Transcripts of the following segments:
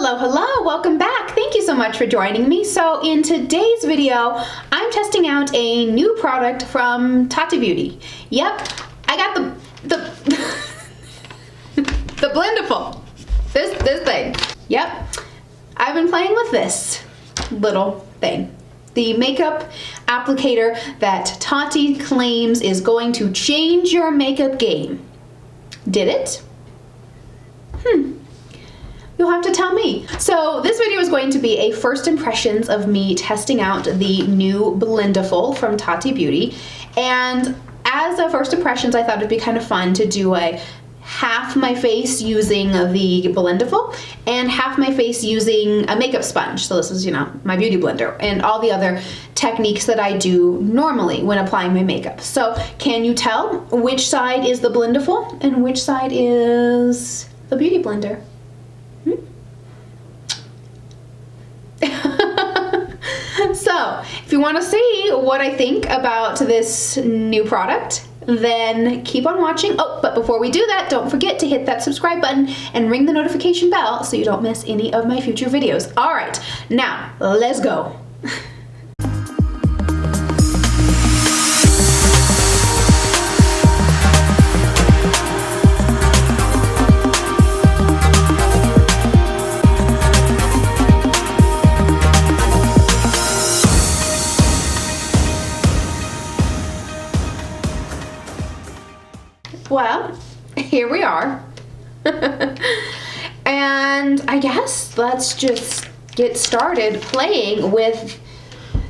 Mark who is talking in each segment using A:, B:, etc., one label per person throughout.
A: Hello, hello, welcome back. Thank you so much for joining me. So in today's video, I'm testing out a new product from Tati Beauty. Yep, I got the the Blendiful. This thing. Yep, I've been playing with this little thing. The makeup applicator that Tati claims is going to change your makeup game. Did it? You'll have to tell me. So this video is going to be a first impressions of me testing out the new Blendiful from Tati Beauty. And as a first impressions, I thought it'd be kind of fun to do a half my face using the Blendiful and half my face using a makeup sponge. So this is, you know, my Beauty Blender and all the other techniques that I do normally when applying my makeup. So can you tell which side is the Blendiful and which side is the Beauty Blender? So, if you want to see what I think about this new product, then keep on watching. Oh, but before we do that, don't forget to hit that subscribe button and ring the notification bell so you don't miss any of my future videos. All right, now let's go. Well, here we are. And I guess let's just get started playing with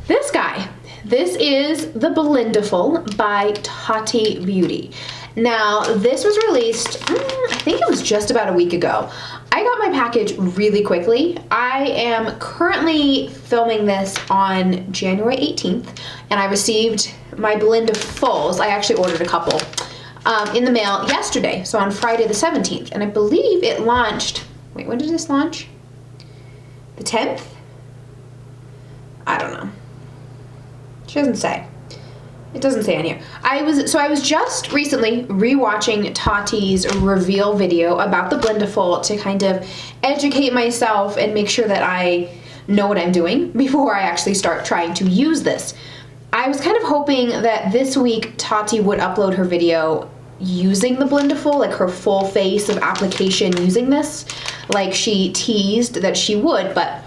A: this guy. This is the Blendiful by Tati Beauty. Now, this was released, I think it was just about a week ago. I got my package really quickly. I am currently filming this on January 18th, and I received my Blendifuls. I actually ordered a couple. In the mail yesterday, so on Friday the 17th, and I believe it launched, wait, when did this launch? The 10th? I don't know. She doesn't say. It doesn't say on here. I was just recently rewatching Tati's reveal video about the Blendiful to kind of educate myself and make sure that I know what I'm doing before I actually start trying to use this. I was kind of hoping that this week Tati would upload her video using the Blendiful, like her full face of application using this, like she teased that she would, but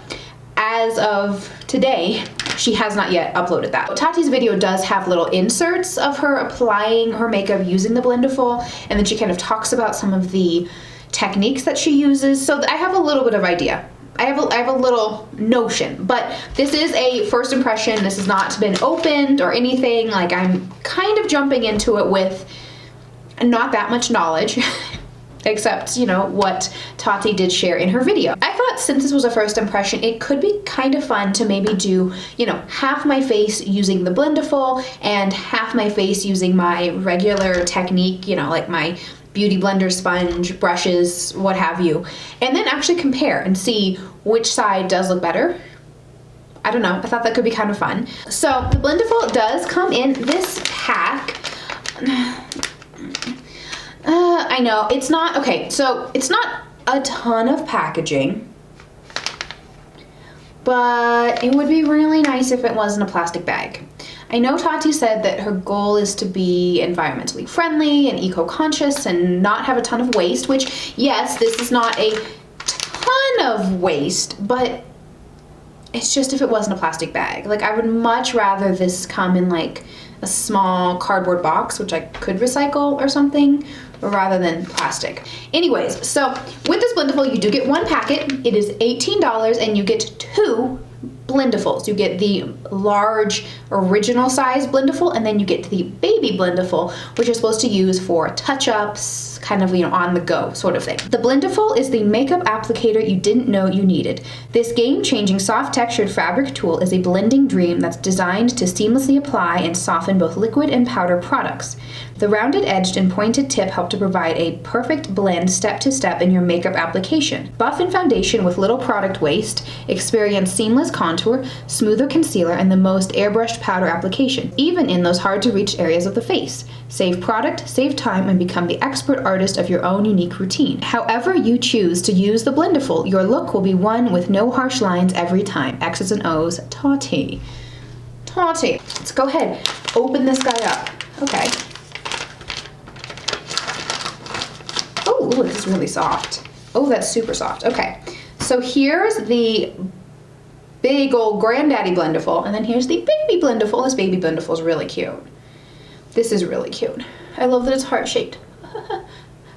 A: as of today, she has not yet uploaded that. Tati's video does have little inserts of her applying her makeup using the Blendiful, and then she kind of talks about some of the techniques that she uses, so I have a little bit of idea. I have a little notion, but this is a first impression. This has not been opened or anything. Like, I'm kind of jumping into it with not that much knowledge, except, you know, what Tati did share in her video. I thought since this was a first impression, it could be kind of fun to maybe do, you know, half my face using the Blendiful and half my face using my regular technique, you know, like my Beauty Blender sponge, brushes, what have you, and then actually compare and see which side does look better. I don't know, I thought that could be kind of fun. So the Blendiful does come in this pack. I know, it's not, okay, so it's not a ton of packaging, but it would be really nice if it wasn't a plastic bag. I know Tati said that her goal is to be environmentally friendly and eco-conscious and not have a ton of waste, which, yes, this is not a ton of waste, but it's just if it wasn't a plastic bag. Like, I would much rather this come in like a small cardboard box, which I could recycle or something, rather than plastic. Anyways, so with this Blendiful, you do get one packet. It is $18 and you get two Blendifuls. You get the large original size Blendiful, and then you get the baby Blendiful, which you're supposed to use for touch-ups, kind of, you know, on the go sort of thing. The Blendiful is the makeup applicator you didn't know you needed. This game-changing soft textured fabric tool is a blending dream that's designed to seamlessly apply and soften both liquid and powder products. The rounded edged and pointed tip help to provide a perfect blend step to step in your makeup application. Buff in foundation with little product waste, experience seamless contour, smoother concealer, and the most airbrushed powder application, even in those hard to reach areas of the face. Save product, save time, and become the expert artist artist of your own unique routine. However you choose to use the Blendiful, your look will be one with no harsh lines every time. X's and O's, Tati. Tati. Let's go ahead. Open this guy up. Okay. Oh, this is really soft. Oh, that's super soft. Okay. So here's the big old granddaddy Blendiful, and then here's the baby Blendiful. This baby Blendiful is really cute. This is really cute. I love that it's heart-shaped.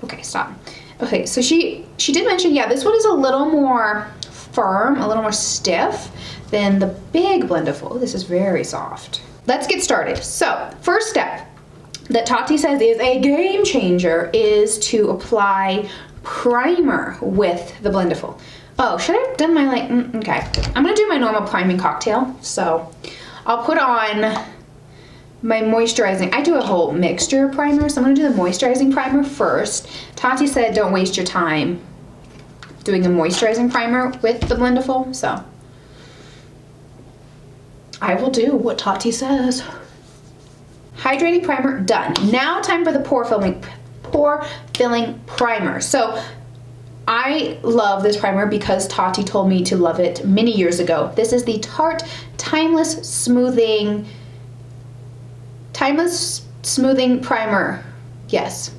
A: Okay, stop. Okay, so she did mention, yeah, this one is a little more firm, a little more stiff than the big Blendiful. This is very soft. Let's get started. So, first step that Tati says is a game changer is to apply primer with the Blendiful. Oh, should I have done my okay. I'm gonna do my normal priming cocktail. So I'll put on my moisturizing. I do a whole mixture of primers. So I'm gonna do the moisturizing primer first. Tati said don't waste your time doing a moisturizing primer with the Blendiful. So I will do what Tati says. Hydrating primer, done. Now time for the pore filling primer. So I love this primer because Tati told me to love it many years ago. This is the Tarte Timeless Smoothing Primer. Yes.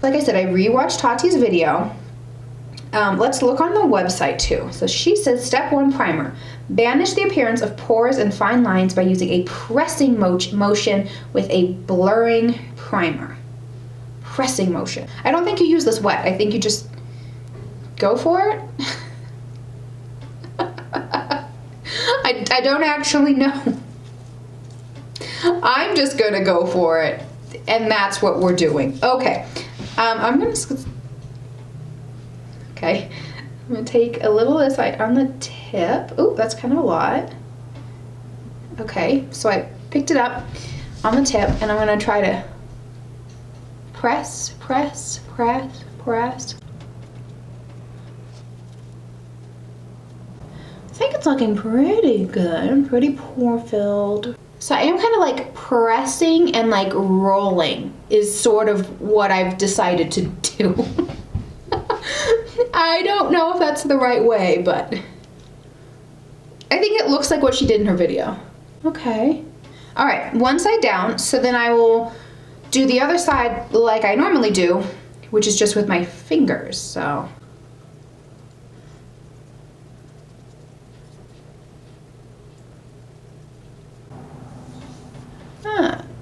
A: Like I said, I rewatched Tati's video. Let's look on the website too. So she says, step 1 primer. Banish the appearance of pores and fine lines by using a pressing motion with a blurring primer. Pressing motion. I don't think you use this wet. I think you just go for it. I don't actually know. I'm just gonna go for it, and that's what we're doing. Okay, I'm gonna take a little of this on the tip. Oh, that's kind of a lot. Okay, so I picked it up on the tip, and I'm gonna try to press, press, press, press. I think it's looking pretty good, pretty pore filled. So I am kind of like pressing and like rolling is sort of what I've decided to do. I don't know if that's the right way, but I think it looks like what she did in her video. Okay. All right, one side down, so then I will do the other side like I normally do, which is just with my fingers, so.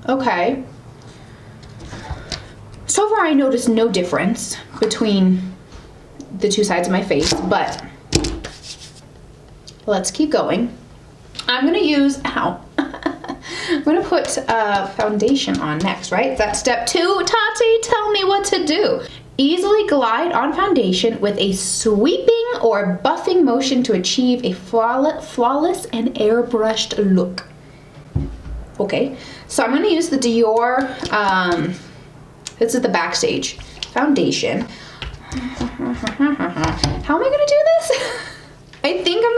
A: Okay. So far I noticed no difference between the two sides of my face, but let's keep going. I'm gonna use, I'm gonna put foundation on next, right? That's step 2. Tati, tell me what to do. Easily glide on foundation with a sweeping or buffing motion to achieve a flawless and airbrushed look. Okay, so I'm gonna use the Dior, this is the Backstage foundation. How am I gonna do this? I think I'm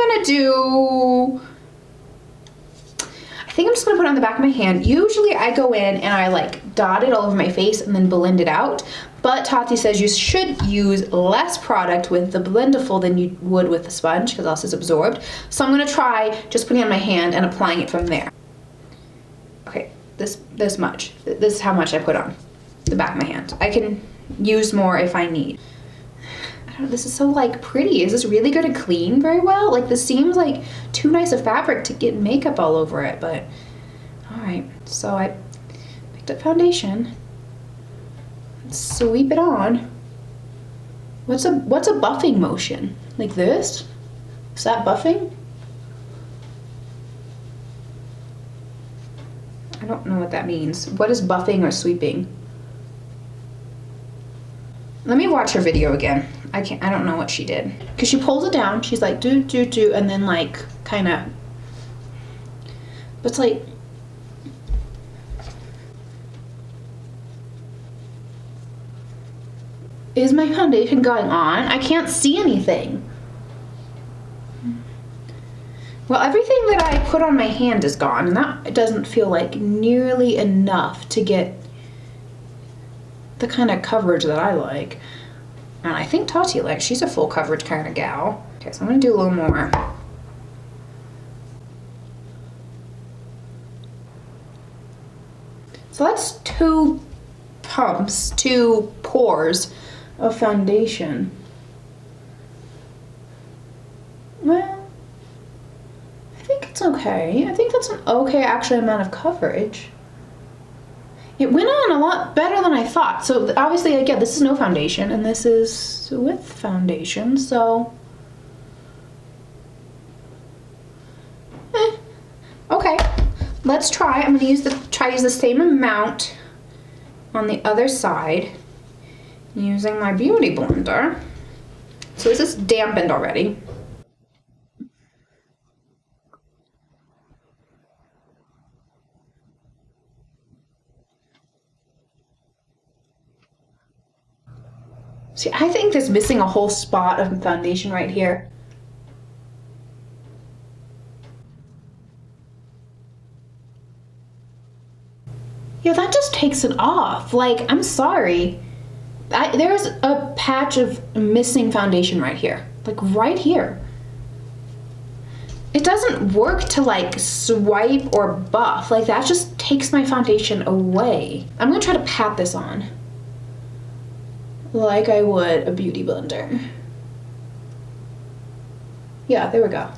A: just gonna put it on the back of my hand. Usually I go in and I like dot it all over my face and then blend it out. But Tati says you should use less product with the Blendiful than you would with the sponge because else it's absorbed. So I'm gonna try just putting it on my hand and applying it from there. Okay, this much. This is how much I put on the back of my hand. I can use more if I need. This is so like pretty. Is this really gonna clean very well? Like this seems like too nice a fabric to get makeup all over it, but all right. So I picked up foundation. Let's sweep it on. What's a buffing motion? Like this? Is that buffing? I don't know what that means. What is buffing or sweeping? Let me watch her video again. I don't know what she did. Cause she pulls it down, she's like do, and then like kinda, but it's like, is my foundation going on? I can't see anything. Well, everything that I put on my hand is gone, and that doesn't feel like nearly enough to get the kind of coverage that I like. And I think Tati likes, she's a full coverage kind of gal. Okay, so I'm gonna do a little more. So that's 2 pumps, 2 pours of foundation. Well, I think it's okay. I think that's an okay actual amount of coverage. It went on a lot better than I thought. So obviously, again, this is no foundation and this is with foundation, so. Okay, let's try. I'm gonna try to use the same amount on the other side using my Beauty Blender. So this is dampened already. See, I think there's missing a whole spot of foundation right here. Yeah, that just takes it off. Like, I'm sorry. There's a patch of missing foundation right here. Like, right here. It doesn't work to, like, swipe or buff. Like, that just takes my foundation away. I'm gonna try to pat this on. Like I would a Beauty Blender. Yeah, there we go.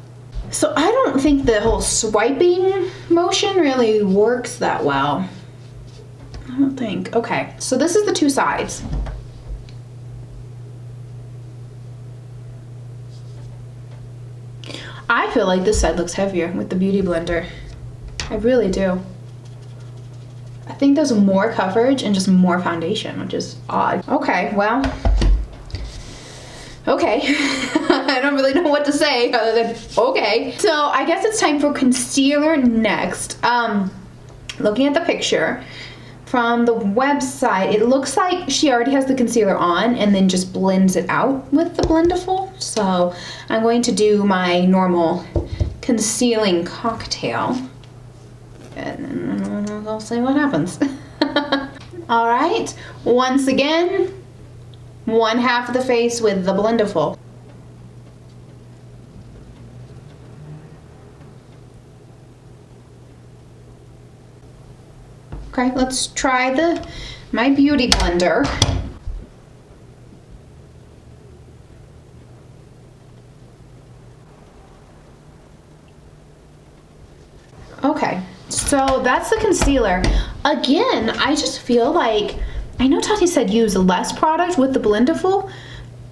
A: So I don't think the whole swiping motion really works that well. I don't think. Okay, so this is the 2 sides. I feel like this side looks heavier with the Beauty Blender. I really do. I think there's more coverage and just more foundation, which is odd. Okay, well, okay. I don't really know what to say other than okay. So I guess it's time for concealer next. Looking at the picture from the website, it looks like she already has the concealer on and then just blends it out with the Blendiful. So I'm going to do my normal concealing cocktail. And I'll see what happens. All right, once again, 1/2 of the face with the Blendiful. Okay, let's try my Beauty Blender. Okay. So that's the concealer. Again, I just feel like, I know Tati said use less product with the Blendiful.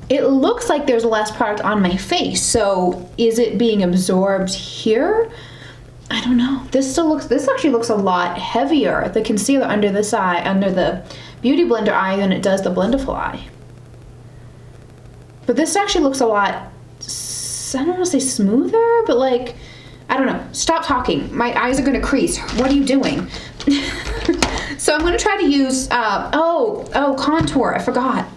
A: It looks like there's less product on my face. So is it being absorbed here? I don't know. This actually looks a lot heavier, the concealer under this eye, under the Beauty Blender eye than it does the Blendiful eye. But this actually looks a lot, I don't want to say smoother, but like, I don't know. Stop talking. My eyes are gonna crease. What are you doing? So I'm gonna try to use, contour. I forgot.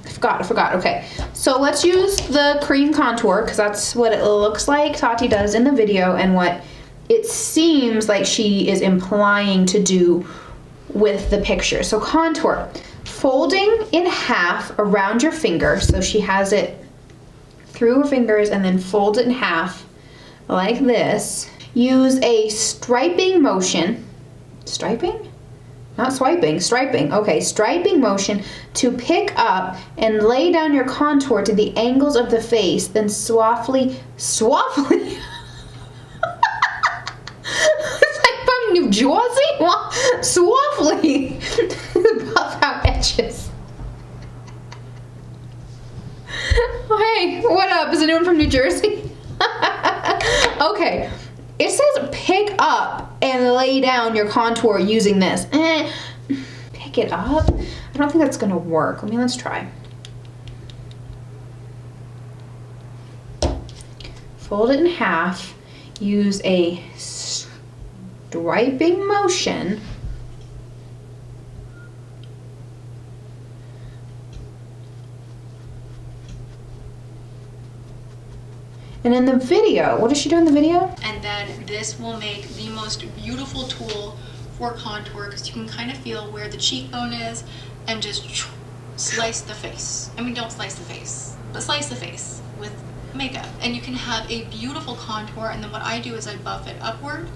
A: Okay. So let's use the cream contour because that's what it looks like Tati does in the video and what it seems like she is implying to do with the picture. So contour. Folding in half around your finger. So she has it through her fingers and then fold it in half like this. Use a striping motion. Striping? Not swiping, striping. Okay, striping motion to pick up and lay down your contour to the angles of the face, then swathly. It's like from New Jersey? Swathly. Buff out edges. Hey, what up? Is anyone from New Jersey? Okay. It says pick up and lay down your contour using this. Pick it up? I don't think that's gonna work. Let's try. Fold it in half. Use a striping motion. And in the video, what does she do in the video?
B: And then this will make the most beautiful tool for contour because you can kind of feel where the cheekbone is and just slice the face. I mean, don't slice the face, but slice the face with makeup. And you can have a beautiful contour, and then what I do is I buff it upward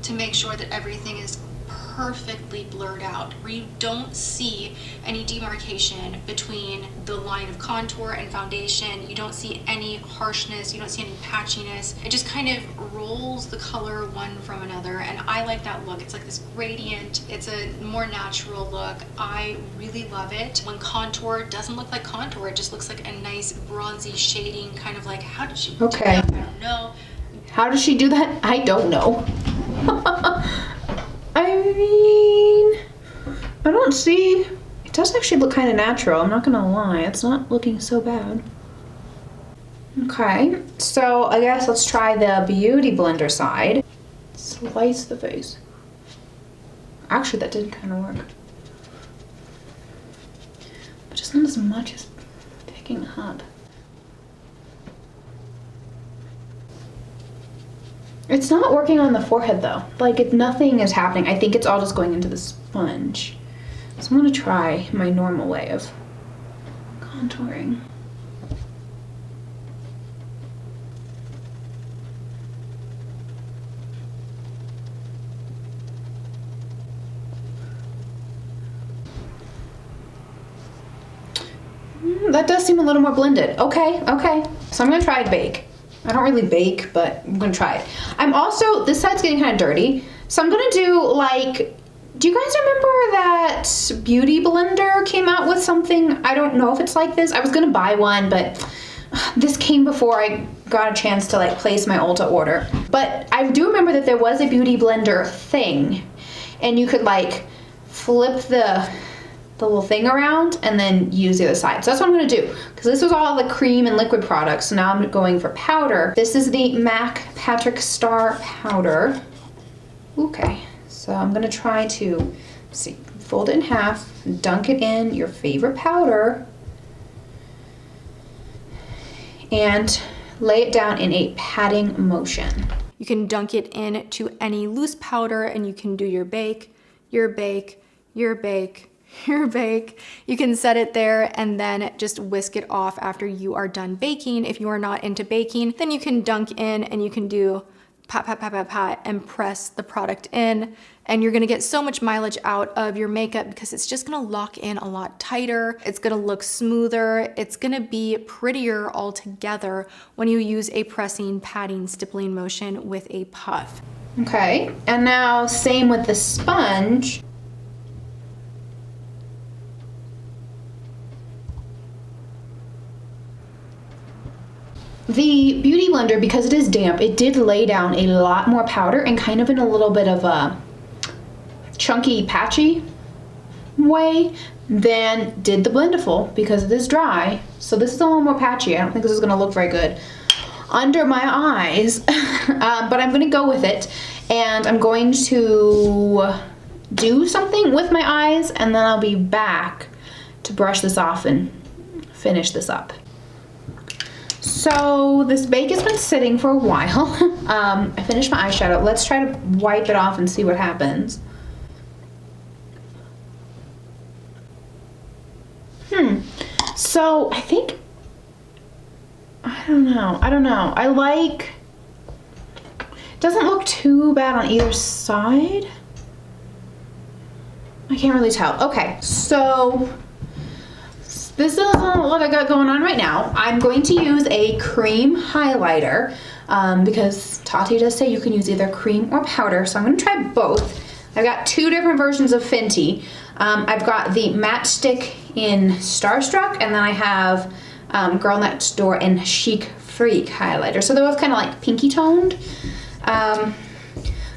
B: to make sure that everything is perfectly blurred out, where you don't see any demarcation between the line of contour and foundation. You don't see any harshness, you don't see any patchiness. It just kind of rolls the color one from another, and I like that look. It's like this gradient, it's a more natural look. I really love it. When contour doesn't look like contour, it just looks like a nice bronzy shading, kind of like, how did she do that? I don't know.
A: How does she do that? I don't know. I mean, I don't see, it does actually look kind of natural, I'm not gonna lie. It's not looking so bad. Okay, so I guess let's try the Beauty Blender side. Slice the face. Actually, that did kind of work. But just not as much as picking up. It's not working on the forehead though. Like, nothing is happening. I think it's all just going into the sponge. So I'm gonna try my normal way of contouring. That does seem a little more blended. Okay, okay. So I'm gonna try bake. I don't really bake, but I'm gonna try it. I'm also, this side's getting kind of dirty, so I'm gonna do like, do you guys remember that Beauty Blender came out with something? I don't know if it's like this. I was gonna buy one, but this came before I got a chance to like place my Ulta order. But I do remember that there was a Beauty Blender thing, and you could like flip the little thing around and then use the other side. So that's what I'm gonna do, because this was all the cream and liquid products. So now I'm going for powder. This is the MAC Patrick Star powder. Okay, so I'm gonna try to see, fold it in half, dunk it in your favorite powder, and lay it down in a patting motion.
C: You can dunk it into any loose powder, and you can do your bake, your bake, your bake, your bake. You can set it there and then just whisk it off after you are done baking. If you are not into baking, then you can dunk in and you can do pat, pat, pat, pat, pat, and press the product in. And you're gonna get so much mileage out of your makeup because it's just gonna lock in a lot tighter. It's gonna look smoother. It's gonna be prettier altogether when you use a pressing, patting, stippling motion with a puff.
A: Okay, and now same with the sponge. The Beauty Blender, because it is damp, it did lay down a lot more powder and kind of in a little bit of a chunky, patchy way than did the Blendiful, because it is dry. So this is a little more patchy. I don't think this is gonna look very good under my eyes, but I'm gonna go with it, and I'm going to do something with my eyes, and then I'll be back to brush this off and finish this up. So this bake has been sitting for a while. I finished my eyeshadow. Let's try to wipe it off and see what happens. So I think, I don't know. I like, doesn't look too bad on either side. I can't really tell. Okay, so this is what I got going on right now. I'm going to use a cream highlighter because Tati does say you can use either cream or powder, so I'm going to try both. I've got two different versions of Fenty. I've got the matte stick in Starstruck, and then I have Girl Next Door in Chic Phreak highlighter. So they're both kind of like pinky toned. The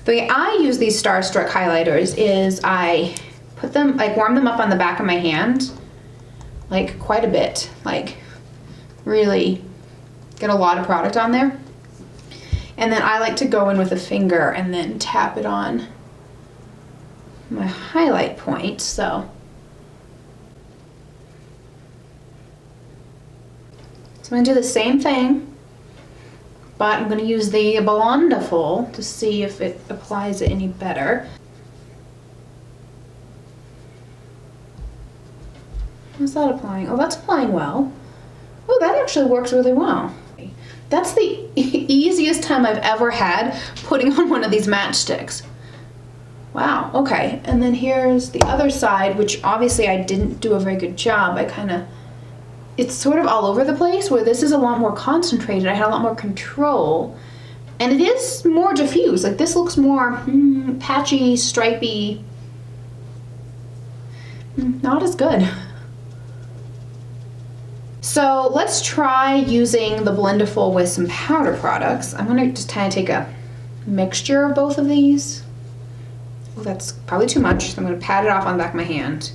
A: way I use these Starstruck highlighters is I put them, like warm them up on the back of my hand, like quite a bit, like really get a lot of product on there. And then I like to go in with a finger and then tap it on my highlight point. So I'm gonna do the same thing, but I'm gonna use the Blendiful to see if it applies it any better. How's that applying? Oh, that's applying well. Oh, that actually works really well. That's the easiest time I've ever had putting on one of these matchsticks. Wow, okay. And then here's the other side, which obviously I didn't do a very good job. It's sort of all over the place, where this is a lot more concentrated. I had a lot more control. And it is more diffuse. Like, this looks more patchy, stripy. Not as good. So let's try using the Blendiful with some powder products. I'm gonna just kind of take a mixture of both of these. Oh, that's probably too much, so I'm gonna pat it off on the back of my hand.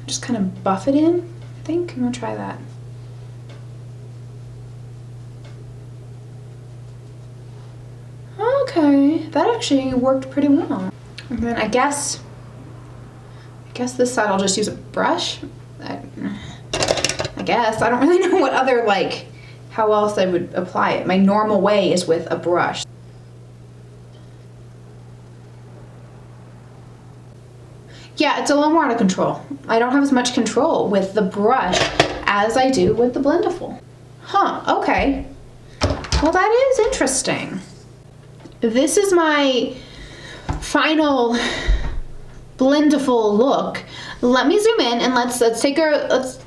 A: Just kind of buff it in, I think. I'm gonna try that. Okay, that actually worked pretty well. And then I guess this side I'll just use a brush. I guess. I don't really know what other, like, how else I would apply it. My normal way is with a brush. Yeah, it's a little more out of control. I don't have as much control with the brush as I do with the Blendiful. Huh, okay. Well, that is interesting. This is my final Blendiful look. Let me zoom in and let's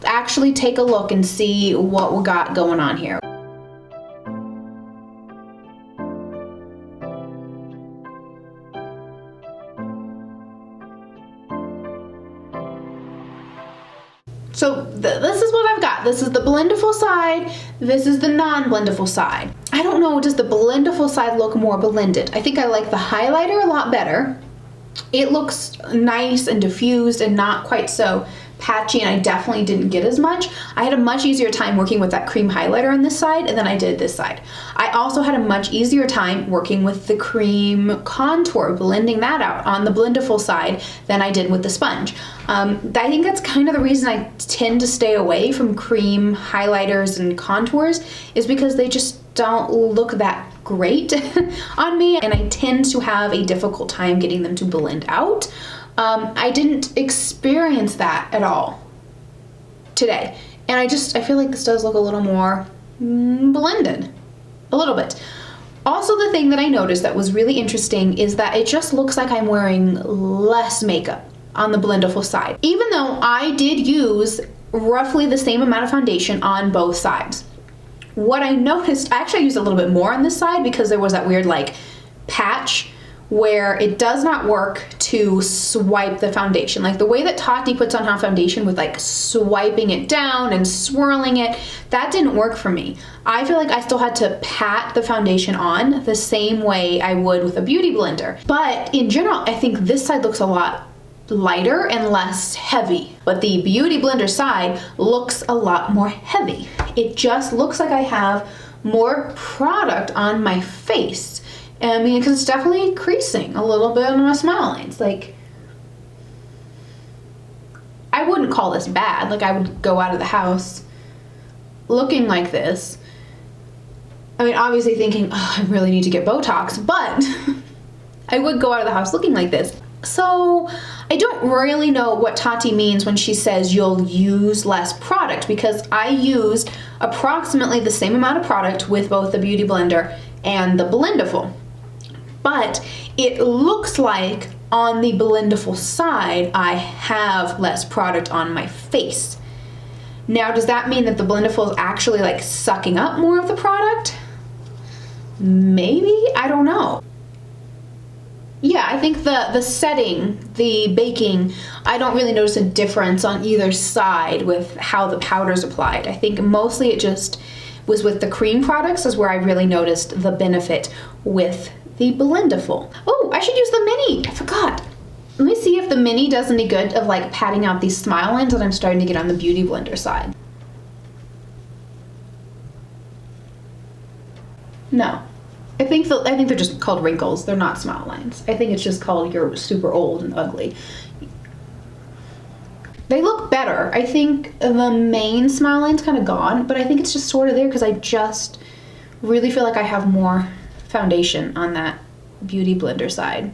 A: actually take a look and see what we got going on here. So this is what I've got. This is the Blendiful side. This is the non-Blendiful side. I don't know, does the Blendiful side look more blended? I think I like the highlighter a lot better. It looks nice and diffused and not quite so patchy, and I definitely didn't get as much. I had a much easier time working with that cream highlighter on this side than I did this side. I also had a much easier time working with the cream contour, blending that out on the Blendiful side than I did with the sponge. I think that's kind of the reason I tend to stay away from cream highlighters and contours, is because they just don't look that great on me, and I tend to have a difficult time getting them to blend out. I didn't experience that at all today, and I feel like this does look a little more blended, a little bit. Also, the thing that I noticed that was really interesting is that it just looks like I'm wearing less makeup on the Blendiful side, even though I did use roughly the same amount of foundation on both sides. What I noticed, I used a little bit more on this side because there was that weird like patch where it does not work to swipe the foundation. Like the way that Tati puts on her foundation with like swiping it down and swirling it, that didn't work for me. I feel like I still had to pat the foundation on the same way I would with a beauty blender. But in general, I think this side looks a lot lighter and less heavy, but the beauty blender side looks a lot more heavy. It just looks like I have more product on my face. I mean, because it's definitely creasing a little bit on my smile lines. Like, I wouldn't call this bad. Like, I would go out of the house looking like this. I mean, obviously thinking, oh, I really need to get Botox, but I would go out of the house looking like this. So I don't really know what Tati means when she says you'll use less product, because I used approximately the same amount of product with both the Beauty Blender and the Blendiful. But it looks like on the Blendiful side, I have less product on my face. Now, does that mean that the Blendiful is actually like sucking up more of the product? Maybe, I don't know. Yeah, I think the setting, the baking, I don't really notice a difference on either side with how the powder's applied. I think mostly it just was with the cream products is where I really noticed the benefit with the Blendiful. Oh, I should use the mini. I forgot. Let me see if the mini does any good of like patting out these smile lines that I'm starting to get on the Beauty Blender side. No. I think they're just called wrinkles. They're not smile lines. I think it's just called you're super old and ugly. They look better. I think the main smile line's kind of gone, but I think it's just sort of there because I just really feel like I have more foundation on that Beauty Blender side.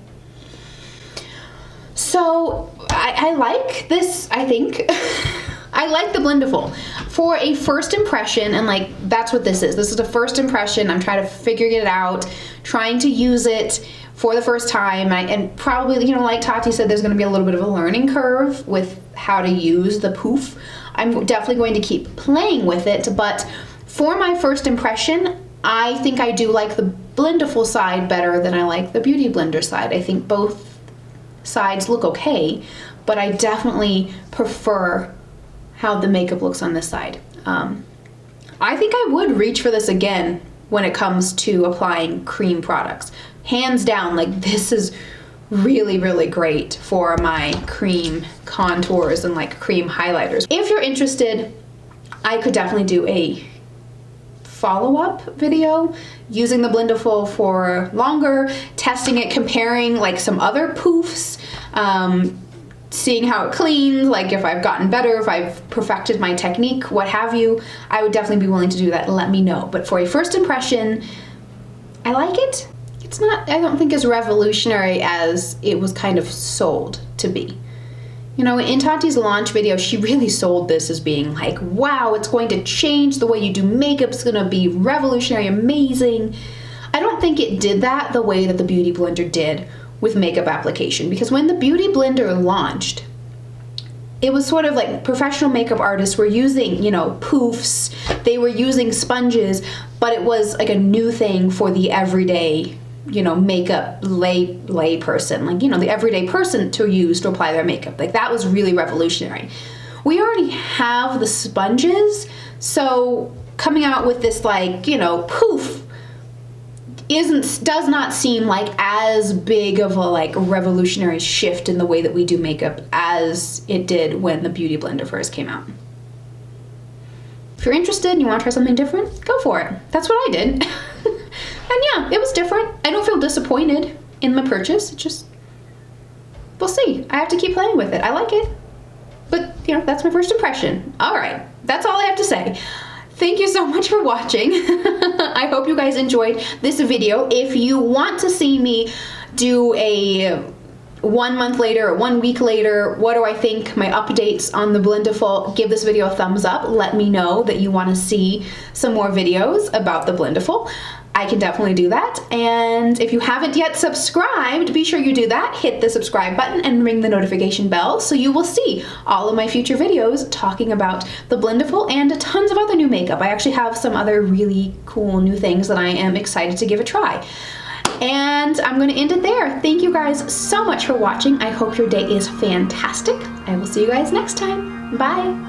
A: So I like this, I think. I like the Blendiful. For a first impression, and like that's what this is. This is a first impression. I'm trying to figure it out, trying to use it for the first time. And probably, you know, like Tati said, there's gonna be a little bit of a learning curve with how to use the poof. I'm definitely going to keep playing with it, but for my first impression, I think I do like the Blendiful side better than I like the Beauty Blender side. I think both sides look okay, but I definitely prefer how the makeup looks on this side. I think I would reach for this again when it comes to applying cream products. Hands down, like this is really, really great for my cream contours and like cream highlighters. If you're interested, I could definitely do a follow-up video using the Blendiful for longer, testing it, comparing like some other poofs, seeing how it cleans, like if I've gotten better, if I've perfected my technique, what have you. I would definitely be willing to do that. Let me know. But for a first impression, I like it. It's not, I don't think, as revolutionary as it was kind of sold to be. You know, in Tati's launch video, she really sold this as being like, wow, it's going to change the way you do makeup. It's gonna be revolutionary, amazing. I don't think it did that the way that the Beauty Blender did with makeup application, because when the Beauty Blender launched, it was sort of like professional makeup artists were using, you know, poofs, they were using sponges, but it was like a new thing for the everyday, you know, makeup lay person, like, you know, the everyday person to use to apply their makeup. Like that was really revolutionary. We already have the sponges, so coming out with this like, you know, poof does not seem like as big of a like revolutionary shift in the way that we do makeup as it did when the Beauty Blender first came out. If you're interested and you want to try something different, go for it. That's what I did. And yeah, it was different. I don't feel disappointed in my purchase. It just, we'll see. I have to keep playing with it. I like it. But, you know, that's my first impression. All right, that's all I have to say. Thank you so much for watching. I hope you guys enjoyed this video. If you want to see me do a 1 month later or 1 week later, what do I think, my updates on the Blendiful, give this video a thumbs up. Let me know that you want to see some more videos about the Blendiful. I can definitely do that. And if you haven't yet subscribed, be sure you do that. Hit the subscribe button and ring the notification bell so you will see all of my future videos talking about the Blendiful and tons of other new makeup. I actually have some other really cool new things that I am excited to give a try. And I'm going to end it there. Thank you guys so much for watching. I hope your day is fantastic. I will see you guys next time. Bye.